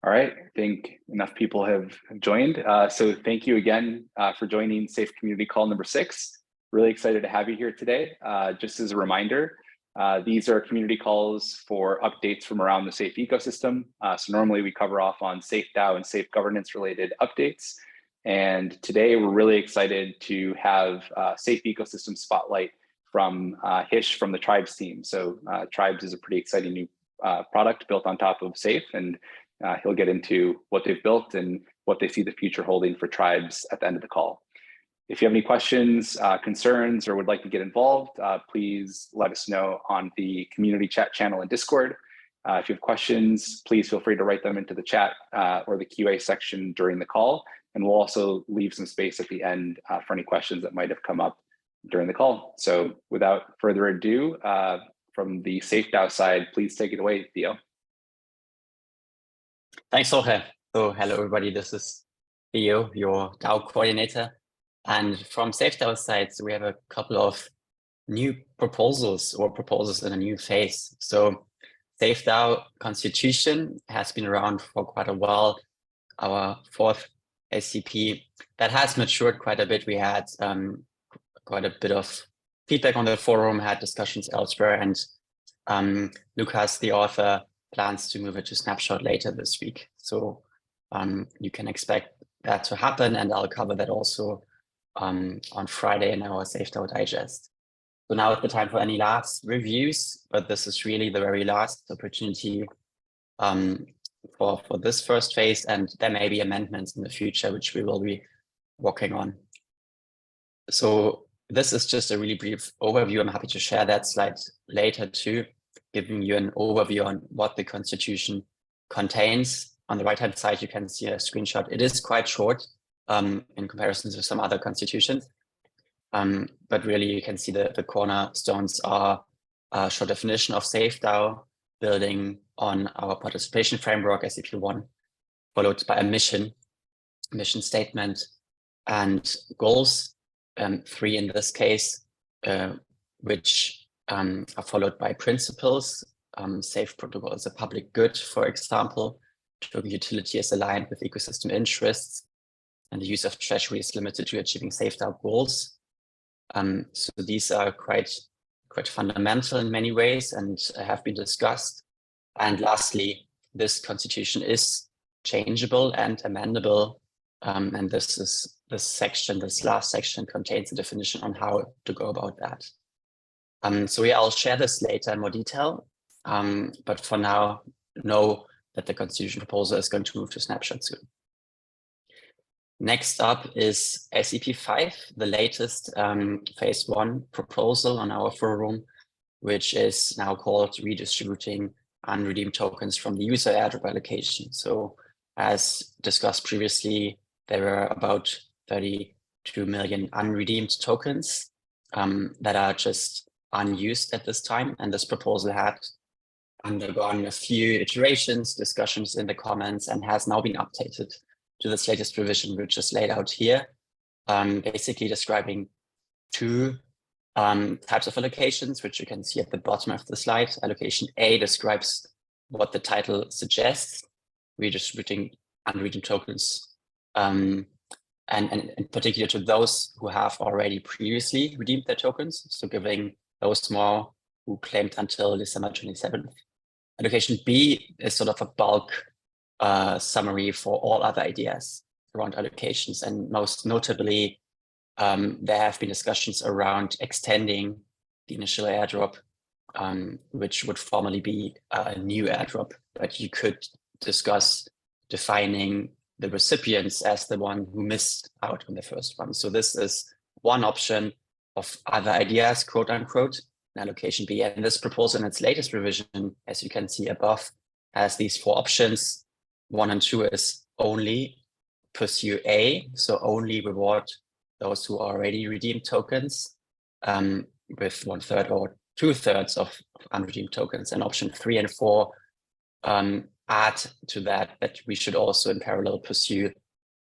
All right, I think enough people have joined. So thank you again for joining Safe Community Call number 6. Really excited to have you here today. Just as a reminder, these are community calls for updates from around the Safe ecosystem. So normally we cover off on Safe DAO and Safe governance related updates. And today we're really excited to have Safe Ecosystem Spotlight from Hish from the Tribes team. So Tribes is a pretty exciting new product built on top of Safe, and he'll get into what they've built and what they see the future holding for Tribes at the end of the call. If you have any questions, concerns, or would like to get involved, please let us know on the community chat channel in Discord. If you have questions, please feel free to write them into the chat or the QA section during the call. And we'll also leave some space at the end for any questions that might have come up during the call. So without further ado, from the Safe DAO side, please take it away, Theo. Thanks, Jorge. So hello, everybody. This is Theo, your DAO coordinator. And from Safe DAO side, we have a couple of new proposals in a new phase. So Safe DAO Constitution has been around for quite a while. Our fourth SCP that has matured quite a bit. We had quite a bit of feedback on the forum, had discussions elsewhere, and Lucas, the author, plans to move it to snapshot later this week. So you can expect that to happen, and I'll cover that also on Friday in our Safe DAO Digest. So now is the time for any last reviews, but this is really the very last opportunity for this first phase, and there may be amendments in the future, which we will be working on. So this is just a really brief overview. I'm happy to share that slide later too, giving you an overview on what the Constitution contains. On the right-hand side, you can see a screenshot. It is quite short in comparison to some other constitutions, but really you can see the cornerstones are a short definition of Safe DAO, building on our participation framework, SCP-1, followed by a mission statement, and goals, 3 in this case, which are followed by principles. Safe protocol is a public good, for example. Token utility is aligned with ecosystem interests, and the use of treasury is limited to achieving Safe DAO goals. So these are quite fundamental in many ways and have been discussed. And lastly, this constitution is changeable and amendable. And this last section contains a definition on how to go about that. So yeah, I'll share this later in more detail. But for now, know that the constitution proposal is going to move to snapshot soon. Next up is SCP-5, the latest phase 1 proposal on our forum, which is now called Redistributing Unredeemed Tokens from the User Airdrop Allocation. So as discussed previously, there were about 32 million unredeemed tokens that are just unused at this time. And this proposal had undergone a few iterations, discussions in the comments, and has now been updated to this latest revision, which is laid out here, basically describing 2 types of allocations, which you can see at the bottom of the slide. Allocation A describes what the title suggests, redistributing unredeemed tokens, and in particular to those who have already previously redeemed their tokens, so giving those more who claimed until December 27th. Allocation B is sort of a bulk summary for all other ideas around allocations, and most notably, there have been discussions around extending the initial airdrop, which would formally be a new airdrop, but you could discuss defining the recipients as the one who missed out on the first one. So this is one option of other ideas, quote unquote, in allocation B. And this proposal in its latest revision, as you can see above, has these 4 options. 1 and 2 is only pursue A, so only reward those who already redeemed tokens with 1/3 or 2/3 of unredeemed tokens. And option 3 and 4 add to that we should also in parallel pursue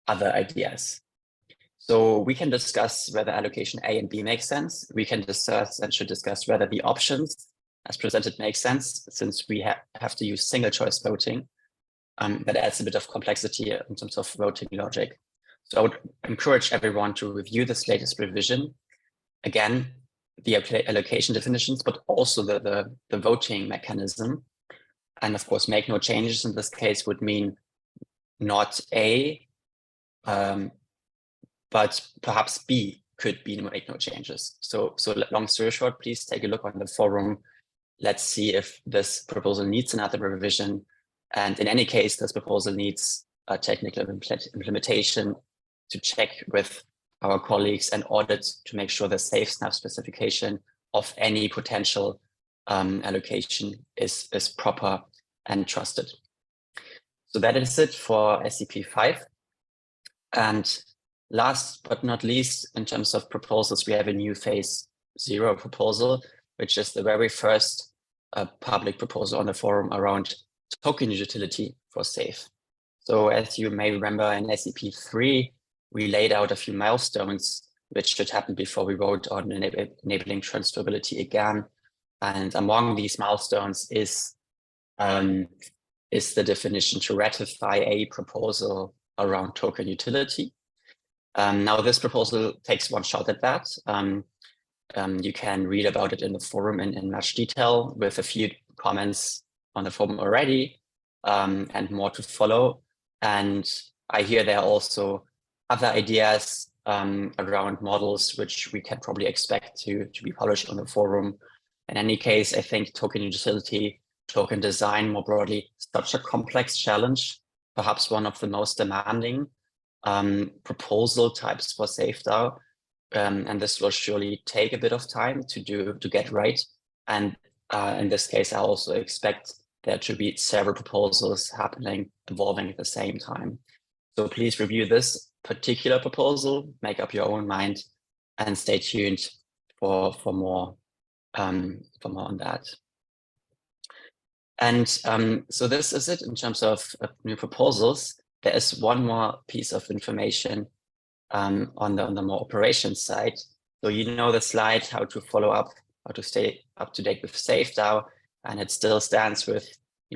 other ideas. So we can discuss whether allocation A and B makes sense. We can discuss and should discuss whether the options as presented make sense, since we have to use single choice voting. that adds a bit of complexity in terms of voting logic. So I would encourage everyone to review this latest revision. Again, the allocation definitions, but also the voting mechanism. And of course, make no changes in this case would mean not A, but perhaps B could be make no changes. So long story short, please take a look on the forum. Let's see if this proposal needs another revision. And in any case, this proposal needs a technical implementation to check with our colleagues and audit to make sure the safe snap specification of any potential allocation is proper and trusted. So that is it for SCP-5. And last but not least, in terms of proposals, we have a new phase 0 proposal, which is the very first public proposal on the forum around token utility for SAFE. So as you may remember in SCP-3, we laid out a few milestones which should happen before we vote on enabling transferability again. And among these milestones is the definition to ratify a proposal around token utility. Now this proposal takes one shot at that. You can read about it in the forum in much detail with a few comments on the forum already and more to follow. And I hear there are also other ideas around models which we can probably expect to be published on the forum. In any case, I think token utility, token design more broadly, such a complex challenge, perhaps one of the most demanding proposal types for SafeDAO. And this will surely take a bit of time to get right. And in this case, I also expect there to be several proposals happening, evolving at the same time. So please review this particular proposal, make up your own mind, and stay tuned for more on that. And so this is it in terms of new proposals. There is one more piece of information on the more operations side. So you know the slide, how to follow up, how to stay up to date with SafeDAO, and it still stands with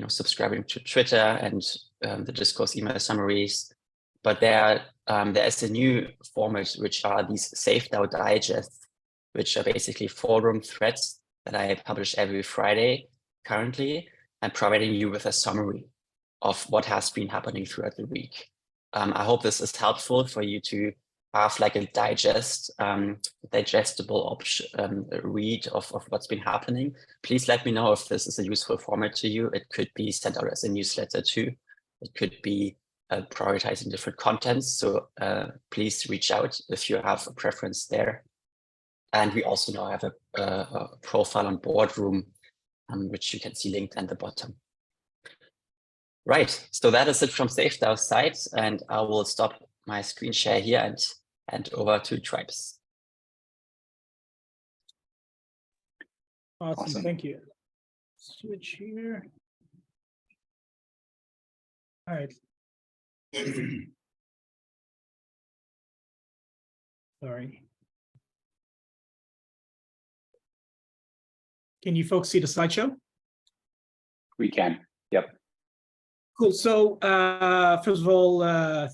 subscribing to Twitter and the discourse email summaries. But there is a new format, which are these SafeDAO digests, which are basically forum threads that I publish every Friday currently, and providing you with a summary of what has been happening throughout the week. I hope this is helpful for you to have like a digestible read of what's been happening. Please let me know if this is a useful format to you. It could be sent out as a newsletter too. It could be prioritizing different contents. So please reach out if you have a preference there. And we also now have a profile on Boardroom, which you can see linked at the bottom. Right, so that is it from SafeDAO's side, and I will stop my screen share here and hand over to Tribes. Awesome. Thank you. Switch here. All right. Sorry. Can you folks see the slideshow? We can. Yep. Cool. So first of all,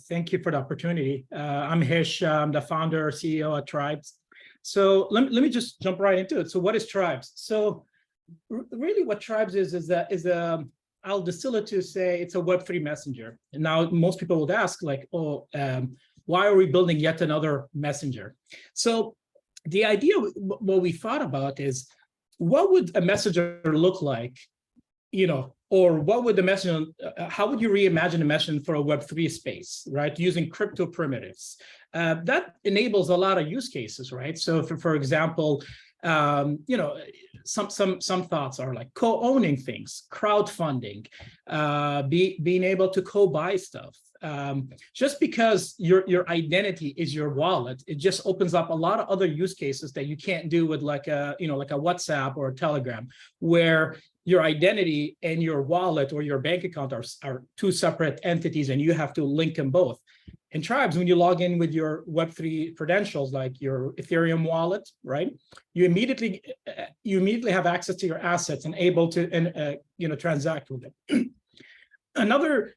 thank you for the opportunity. I'm Hish. I'm the founder, CEO at Tribes. So let me just jump right into it. So what is Tribes? So really what Tribes is I'll distill it to say it's a Web3 messenger. And now most people would ask like, oh, why are we building yet another messenger? So the idea, what we thought about is, what would a messenger look like, or what would the messenger, how would you reimagine a messenger for a Web3 space, right? Using crypto primitives. That enables a lot of use cases, right? So for example, some thoughts are like co-owning things, crowdfunding, being able to co-buy stuff. Just because your identity is your wallet, it just opens up a lot of other use cases that you can't do with like a WhatsApp or a Telegram, where your identity and your wallet or your bank account are two separate entities and you have to link them both. In Tribes, when you log in with your Web3 credentials, like your Ethereum wallet, right? You immediately have access to your assets and able to transact with them. Another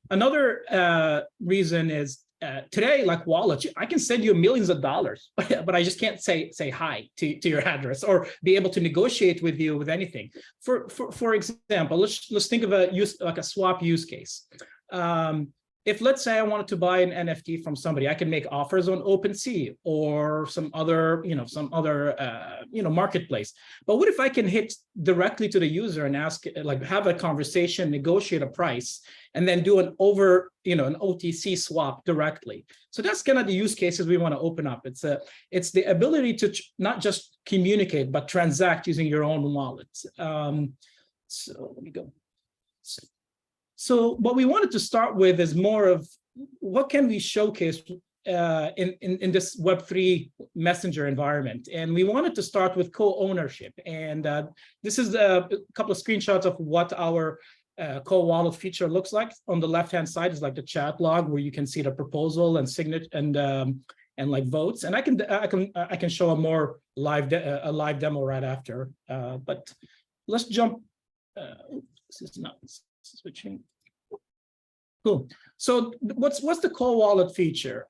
reason is today, like wallets, I can send you millions of dollars, but I just can't say hi to your address or be able to negotiate with you with anything. For example, let's think of a swap use case. If let's say I wanted to buy an NFT from somebody, I can make offers on OpenSea or some other marketplace. But what if I can hit directly to the user and ask, like, have a conversation, negotiate a price, and then do an OTC swap directly? So that's kind of the use cases we want to open up. It's the ability to not just communicate, but transact using your own wallet. So let me go. So what we wanted to start with is more of what can we showcase in this Web3 messenger environment. And we wanted to start with co-ownership. And this is a couple of screenshots of what our co-wallet feature looks like. On the left-hand side is like the chat log where you can see the proposal and signature and like votes. And I can show a more live demo right after. But let's jump. This is not switching. Cool. So what's the co-wallet feature?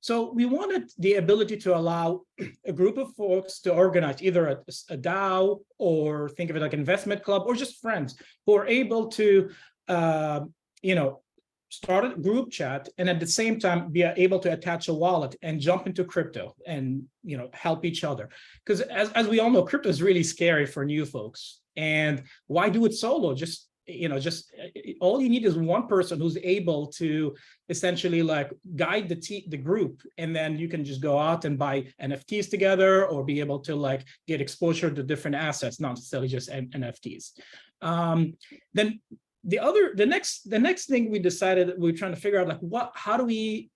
So we wanted the ability to allow a group of folks to organize either a DAO, or think of it like investment club, or just friends who are able to, start a group chat and at the same time be able to attach a wallet and jump into crypto and help each other. Because as we all know, crypto is really scary for new folks. And why do it solo? Just all you need is one person who's able to essentially like guide the group, and then you can just go out and buy NFTs together or be able to like get exposure to different assets, not necessarily just NFTs. Then the next thing we decided that we were trying to figure out, like how do we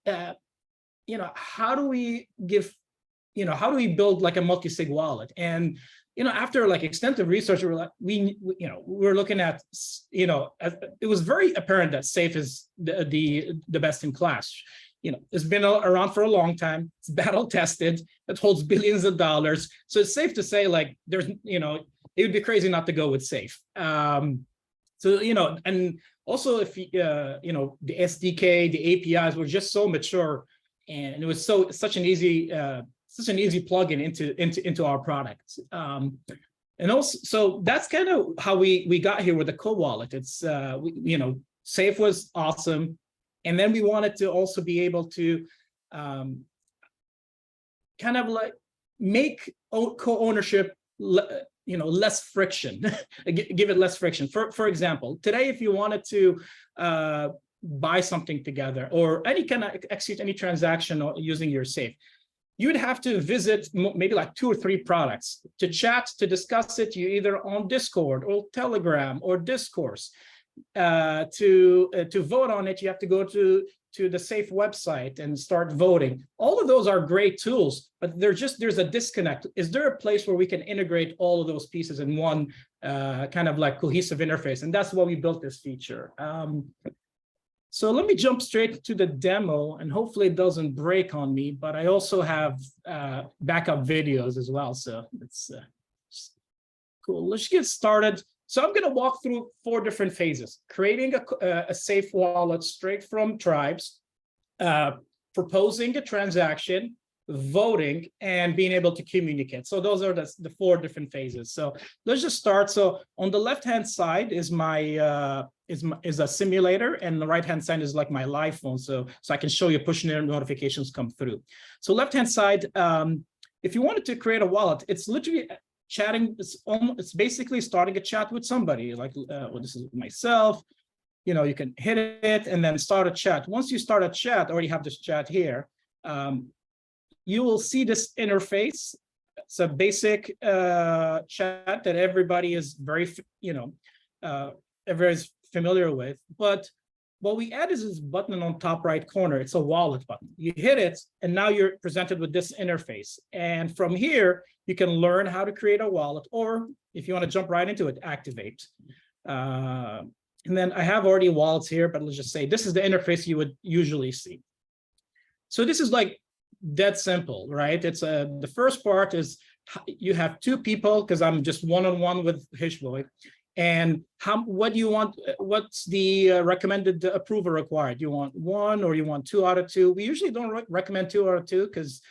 build like a multi-sig wallet? And after like extensive research, we're looking at, it was very apparent that Safe is the best in class. It's been around for a long time. It's battle tested. It holds billions of dollars. So it's safe to say, like, there's, it would be crazy not to go with Safe. And also if the SDK, the APIs were just so mature, and it was such an easy plugin into our product. And also, so that's kind of how we got here with the co-wallet. It's Safe was awesome, and then we wanted to also be able to kind of like make co-ownership less friction, give it less friction. For example, today, if you wanted to buy something together or execute any transaction using your Safe, you would have to visit maybe like 2 or 3 products to chat, to discuss it. You either on Discord or Telegram or Discourse. To vote on it, you have to go to the Safe website and start voting. All of those are great tools, but there's a disconnect. Is there a place where we can integrate all of those pieces in one kind of like cohesive interface? And that's why we built this feature. So let me jump straight to the demo, and hopefully it doesn't break on me, but I also have backup videos as well. So it's cool. Let's get started. So I'm going to walk through 4 different phases: creating a Safe wallet straight from Tribes, proposing a transaction, voting, and being able to communicate. So those are the 4 different phases. So let's just start. So on the left-hand side is my is a simulator, and the right-hand side is like my live phone. So I can show you push notifications come through. So left-hand side, if you wanted to create a wallet, it's literally chatting. It's basically starting a chat with somebody. Like, well, this is myself. You can hit it and then start a chat. Once you start a chat, I already have this chat here. You will see this interface. It's a basic chat that everybody is everybody's familiar with. But what we add is this button on top right corner. It's a wallet button. You hit it, and now you're presented with this interface. And from here, you can learn how to create a wallet, or if you want to jump right into it, activate. And then I have already wallets here, but let's just say this is the interface you would usually see. So this is like dead simple, right? It's the first part is you have 2 people, because I'm just one-on-one with Hish Boy, and what do you want? What's the recommended approval required? You want 1 or you want 2 out of 2? We usually don't recommend 2 out of 2 because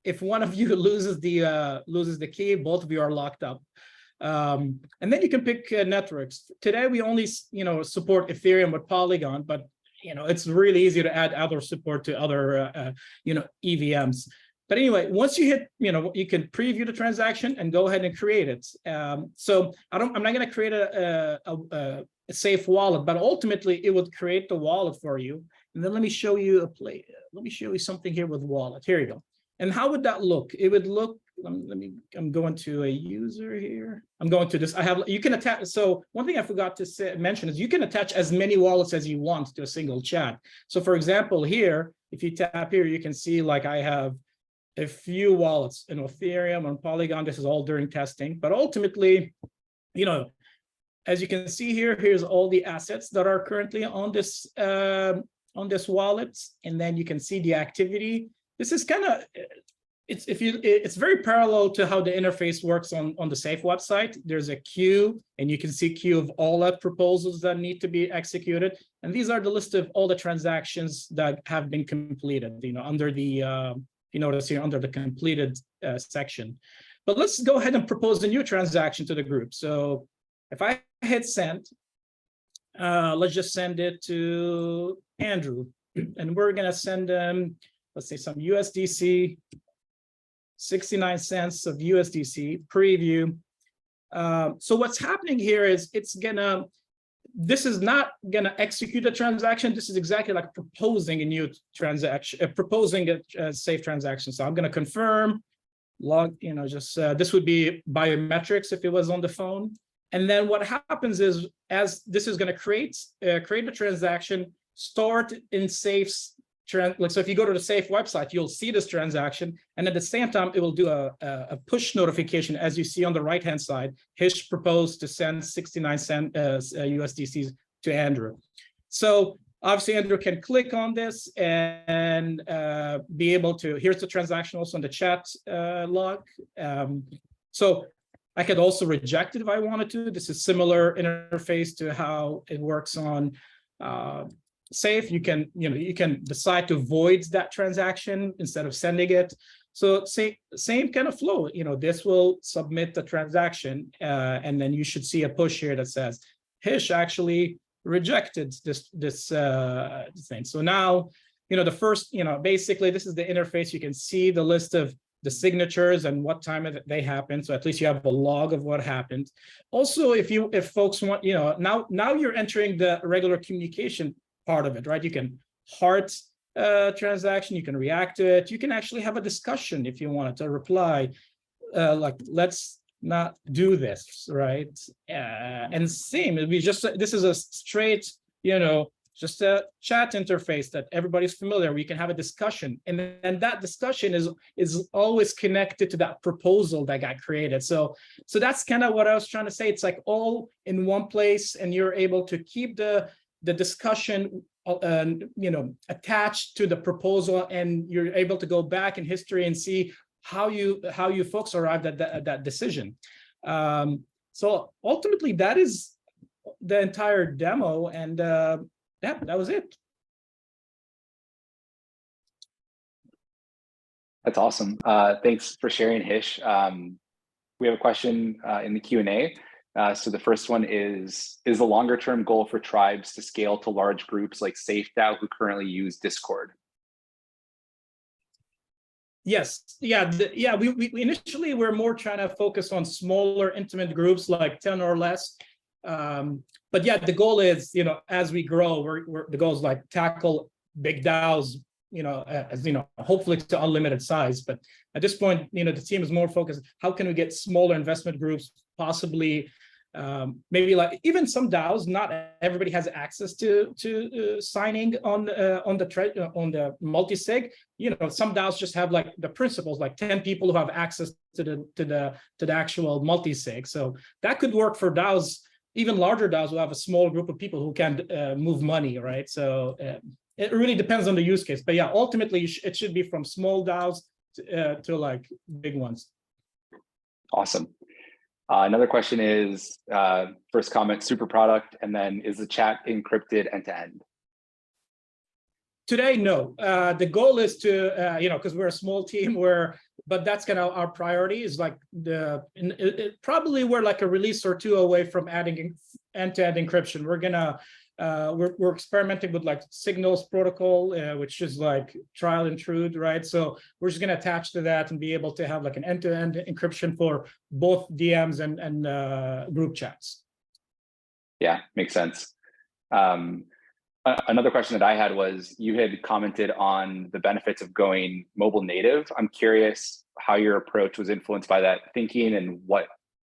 if one of you loses the key, both of you are locked up. And then you can pick networks. Today we only support Ethereum with Polygon, but it's really easy to add other support to other EVMs. But anyway, once you hit, you can preview the transaction and go ahead and create it. So I'm not going to create a safe wallet, but ultimately it would create the wallet for you. And then let me show you let me show you something here with wallet. Here you go. And how would that look? It would look. I'm going to a user here. I'm going to this. You can attach. So one thing I forgot to mention is you can attach as many wallets as you want to a single chat. So for example, here, if you tap here, you can see like I have a few wallets in Ethereum and Polygon. This is all during testing, but ultimately, as you can see here, here's all the assets that are currently on this wallet, and then you can see the activity. This is kind of it's very parallel to how the interface works on the Safe website. There's a queue, and you can see queue of all the proposals that need to be executed, and these are the list of all the transactions that have been completed. Under the you notice here under the completed section. But let's go ahead and propose a new transaction to the group. So if I hit send, let's just send it to Andrew, and we're gonna send them, let's say some USDC, 69 cents of USDC preview. So what's happening here is this is not gonna execute a transaction. This is exactly like proposing a new transaction, proposing a safe transaction. So I'm gonna confirm, log, this would be biometrics if it was on the phone. And then what happens is, as this is gonna create a transaction, start in Safe's, so if you go to the Safe website, you'll see this transaction, and at the same time, it will do a push notification, as you see on the right-hand side. Hish proposed to send 69 cent USDCs to Andrew. So obviously, Andrew can click on this and be able to. Here's the transaction also on the chat log. So I could also reject it if I wanted to. This is similar interface to how it works on Safe. You can decide to void that transaction instead of sending it. So same kind of flow. This will submit the transaction, and then you should see a push here that says Hish actually rejected this thing. So now, the first, basically this is the interface. You can see the list of the signatures and what time they happened. So at least you have a log of what happened. Also, if folks want, now you're entering the regular communication part of it, right? You can heart transaction, you can react to it, you can actually have a discussion if you wanted to reply, like let's not do this, right? And same, this is a straight, just a chat interface that everybody's familiar. We can have a discussion, and then that discussion is always connected to that proposal that got created. So that's kind of what I was trying to say. It's like all in one place, and you're able to keep the discussion attached to the proposal, and you're able to go back in history and see how you folks arrived at that decision. So ultimately, that is the entire demo, and yeah, that was it. That's awesome. Thanks for sharing, Hish. We have a question in the Q&A. So the first one is the longer term goal for tribes to scale to large groups like SafeDAO who currently use Discord? Yes, yeah, we initially were more trying to focus on smaller, intimate groups like 10 or less. But yeah, the goal is, as we grow, the goal is like tackle big DAOs, hopefully to unlimited size. But at this point, the team is more focused, how can we get smaller investment groups, possibly maybe like even some DAOs, not everybody has access to signing on the multi-sig. Some DAOs just have like the principals, like 10 people who have access to the actual multi-sig. So that could work for DAOs. Even larger DAOs will have a small group of people who can move money, right? So it really depends on the use case. But yeah, ultimately it should be from small DAOs to like big ones. Awesome. Another question is, first comment, super product, and then is the chat encrypted end to end? Today, no. The goal is to, because we're a small team, but that's kind of our priority is like probably we're like a release or two away from adding end-to-end encryption. We're experimenting with like signals protocol, which is like trial and truth, right? So we're just going to attach to that and be able to have like an end-to-end encryption for both DMs and group chats. Yeah, makes sense. Another question that I had was, you had commented on the benefits of going mobile native. I'm curious how your approach was influenced by that thinking and what,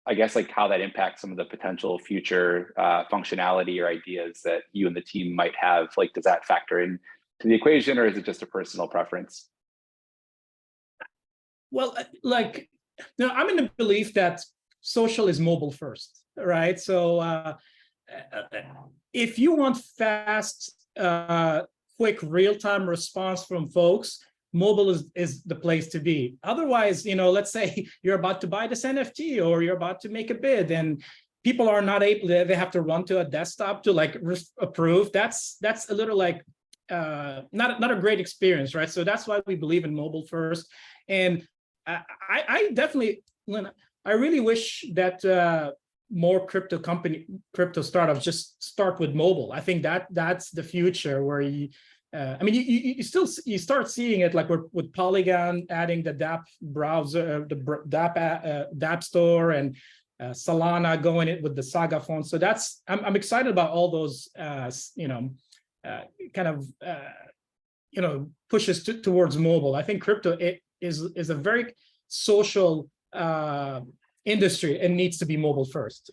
I guess, like how that impacts some of the potential future functionality or ideas that you and the team might have. Like, does that factor in to the equation, or is it just a personal preference? Well, I'm in the belief that social is mobile first, right? So if you want fast, quick, real-time response from folks, mobile is the place to be. Otherwise, let's say you're about to buy this NFT or you're about to make a bid and people are not able, they have to run to a desktop to like approve. That's a little like not a great experience, right? So that's why we believe in mobile first. And I definitely, I really wish that more crypto startups just start with mobile. I think that's the future where you start seeing it like with Polygon adding the DApp browser, the DApp store, and Solana going it with the Saga phone. So I'm excited about all those pushes towards mobile. I think crypto is a very social industry and needs to be mobile first.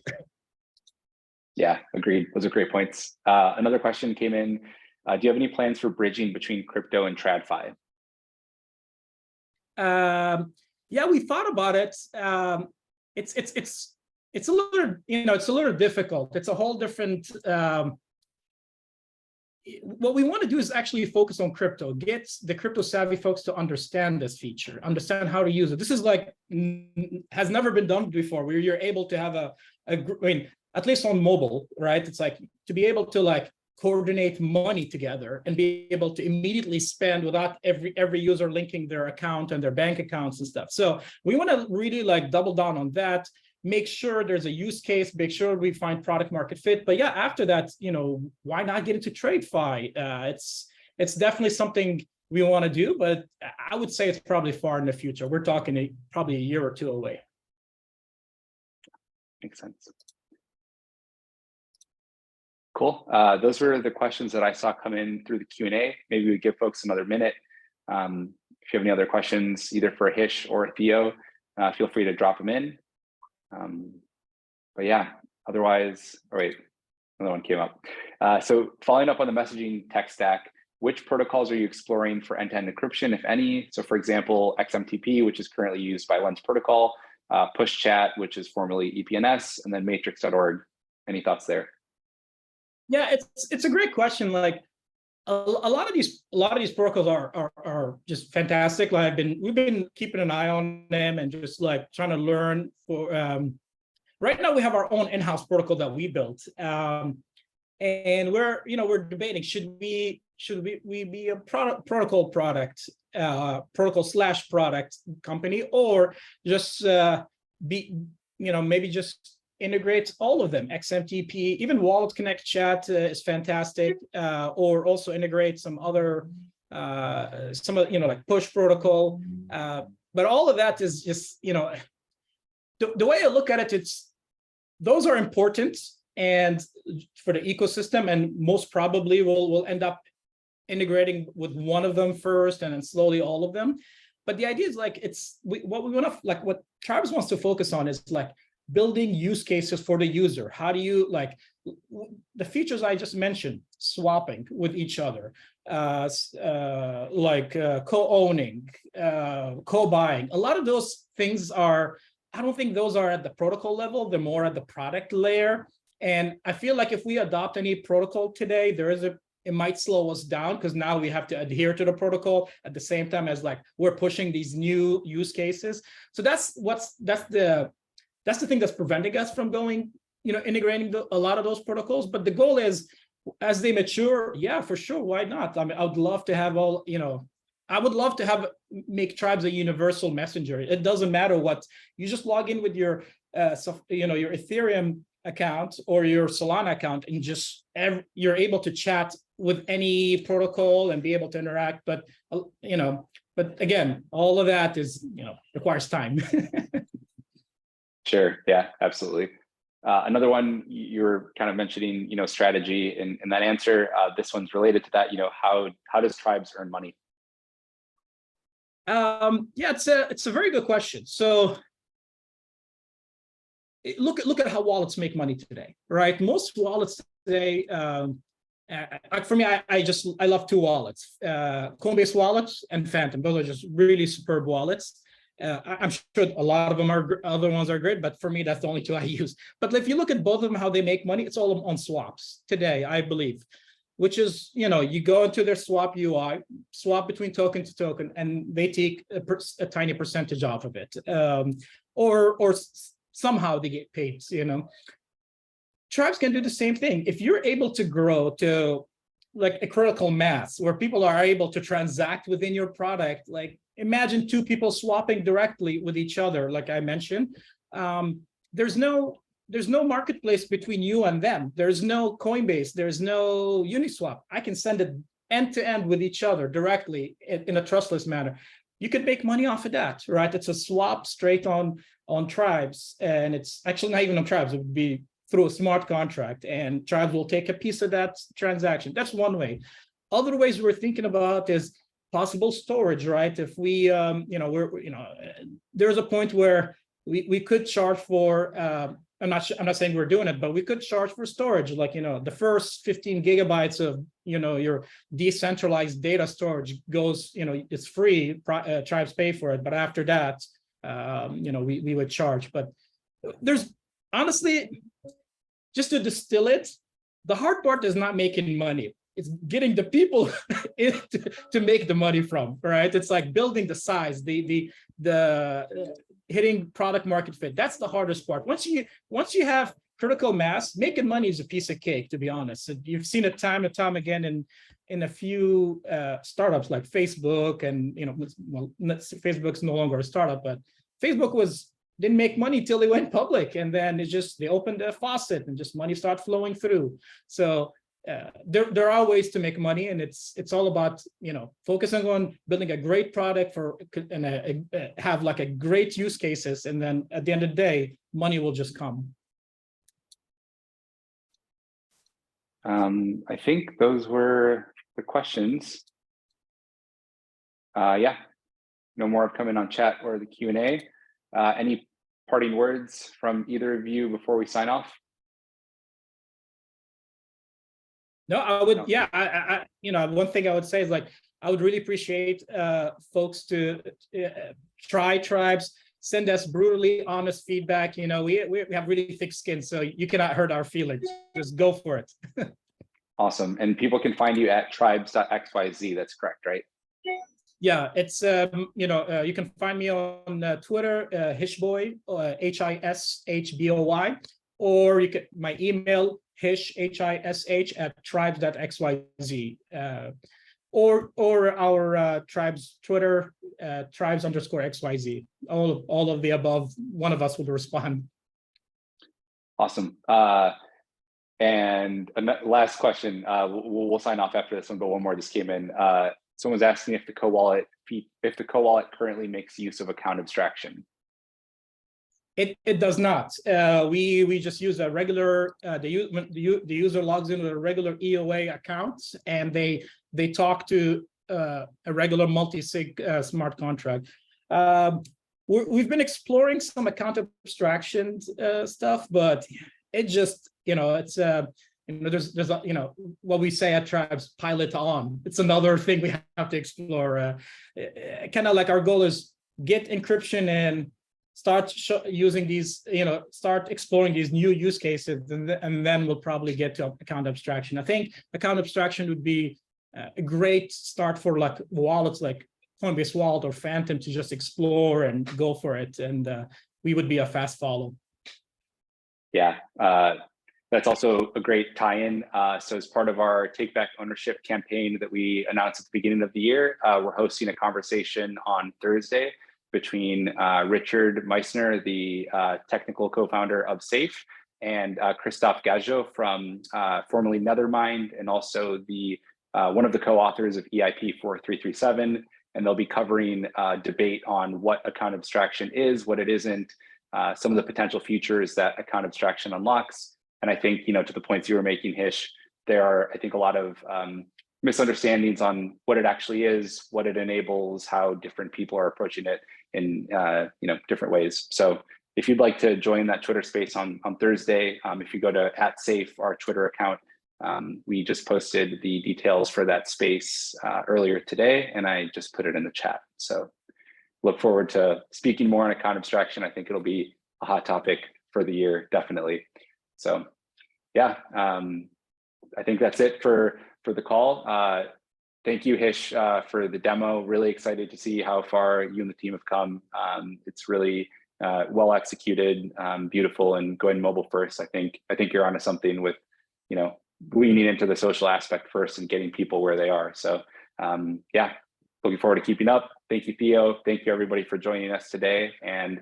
Yeah, agreed. Those are great points. Another question came in. Do you have any plans for bridging between crypto and TradFi? Yeah, we thought about it. It's a little, it's a little difficult. It's a whole different. What we want to do is actually focus on crypto, get the crypto savvy folks to understand this feature, understand how to use it. This is like, has never been done before, where you're able to have at least on mobile, right? It's like to be able to like coordinate money together and be able to immediately spend without every user linking their account and their bank accounts and stuff. So we want to really like double down on that, make sure there's a use case, make sure we find product market fit. But yeah, after that, why not get into TradeFi? It's definitely something we want to do, but I would say it's probably far in the future. We're talking probably a year or two away. Makes sense. Cool. Those were the questions that I saw come in through the Q&A. Maybe we give folks another minute. If you have any other questions, either for Hish or Theo, feel free to drop them in. But yeah, otherwise, wait, another one came up. So following up on the messaging tech stack, which protocols are you exploring for end-to-end encryption, if any? So for example, XMTP, which is currently used by Lens Protocol, PushChat, which is formerly EPNS, and then matrix.org. Any thoughts there? Yeah, it's a great question. Like a lot of these protocols are just fantastic. Like we've been keeping an eye on them and just like trying to learn. For right now, we have our own in-house protocol that we built, and we're debating should we be a protocol /product company, or just maybe just integrate all of them. XMTP, even Wallet Connect Chat is fantastic, or also integrate some other, like push protocol. But all of that is just, the way I look at it, those are important and for the ecosystem, and most probably we'll end up integrating with one of them first and then slowly all of them. But the idea is like, what we want to, like what Tribes wants to focus on is like building use cases for the user. How do you like the features I just mentioned, swapping with each other, co-owning, co-buying. A lot of those things I don't think those are at the protocol level. They're more at the product layer. And I feel like if we adopt any protocol today, it might slow us down because now we have to adhere to the protocol at the same time as like we're pushing these new use cases. So that's the that's the thing that's preventing us from going, integrating a lot of those protocols. But the goal is, as they mature, yeah, for sure, why not? I mean, I would love to have make Tribes a universal messenger. It doesn't matter what, you just log in with your your Ethereum account or your Solana account, and you're able to chat with any protocol and be able to interact. But but again, all of that is requires time. Sure. Yeah, absolutely. Another one, you're kind of mentioning, strategy in that answer. This one's related to that. How does Tribes earn money? Yeah, it's a very good question. So look at how wallets make money today, right? Most wallets today, for me, I love two wallets, Coinbase wallets and Phantom. Those are just really superb wallets. I'm sure a lot of them other ones are great, but for me, that's the only two I use. But if you look at both of them, how they make money, it's all on swaps today, I believe, which is, you go into their swap UI, swap between token to token, and they take a tiny percentage off of it, or somehow they get paid. Tribes can do the same thing. If you're able to grow to like a critical mass where people are able to transact within your product, like imagine two people swapping directly with each other, like I mentioned, there's no marketplace between you and them. There's no Coinbase, there's no Uniswap. I can send it end to end with each other directly in a trustless manner. You could make money off of that, right? It's a swap straight on Tribes, and it's actually not even on Tribes. It would be through a smart contract, and Tribes will take a piece of that transaction. That's one way. Other ways we're thinking about is possible storage, right? If we, there's a point where we could charge for. I'm not saying we're doing it, but we could charge for storage, like the first 15 gigabytes of your decentralized data storage goes, it's free. Tribes pay for it, but after that, we would charge. But there's honestly, just to distill it, the hard part is not making money. It's getting the people to make the money from, right? It's like building the size, the hitting product market fit. That's the hardest part. Once you have critical mass, making money is a piece of cake, to be honest. You've seen it time and time again in a few startups like Facebook, and Facebook's no longer a startup, but Facebook didn't make money till they went public, and then they opened a faucet and just money started flowing through. So there are ways to make money, and it's all about focusing on building a great product and have like a great use cases, and then at the end of the day, money will just come. I think those were the questions. Yeah, no more have come in on chat or the Q&A. Any parting words from either of you before we sign off? No, I would. Yeah, I one thing I would say is, like, I would really appreciate folks to try Tribes, send us brutally honest feedback. We have really thick skin, so you cannot hurt our feelings. Just go for it. Awesome. And people can find you at tribes.xyz. That's correct, right? Yeah, it's you can find me on Twitter, Hishboy, HISHBOY, or my email, Hish, HISH @tribes.xyz, or our Tribes Twitter, Tribes_XYZ. All of the above. One of us will respond. Awesome. And last question. We'll sign off after this one, but one more just came in. Someone's asking if the co-wallet currently makes use of account abstraction. It does not. We just use a regular. The user logs in with a regular EOA account, and they talk to a regular multi-sig smart contract. We've been exploring some account abstraction stuff, but it just it's there's what we say at Tribes, pilot on. It's another thing we have to explore. Kind of like our goal is get encryption and start using these, start exploring these new use cases, and then we'll probably get to account abstraction. I think account abstraction would be a great start for like wallets like Coinbase Wallet or Phantom to just explore and go for it, and we would be a fast follow. Yeah, that's also a great tie-in. So as part of our Take Back Ownership campaign that we announced at the beginning of the year, we're hosting a conversation on Thursday between Richard Meissner, the technical co-founder of SAFE, and Christophe Gageot from formerly Nethermind, and also the one of the co-authors of EIP 4337. And they'll be covering a debate on what account abstraction is, what it isn't, some of the potential features that account abstraction unlocks. And I think, to the points you were making, Hish, there are, I think, a lot of misunderstandings on what it actually is, what it enables, how different people are approaching it in different ways. So if you'd like to join that Twitter space on Thursday, if you go to @safe, our Twitter account, we just posted the details for that space earlier today, and I just put it in the chat. So look forward to speaking more on account abstraction. I think it'll be a hot topic for the year, definitely. So yeah, I think that's it for the call. Thank you, Hish, for the demo. Really excited to see how far you and the team have come. It's really well executed, beautiful, and going mobile first. I think you're onto something with, leaning into the social aspect first and getting people where they are. So yeah, looking forward to keeping up. Thank you, Theo. Thank you, everybody, for joining us today, and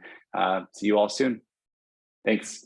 see you all soon. Thanks.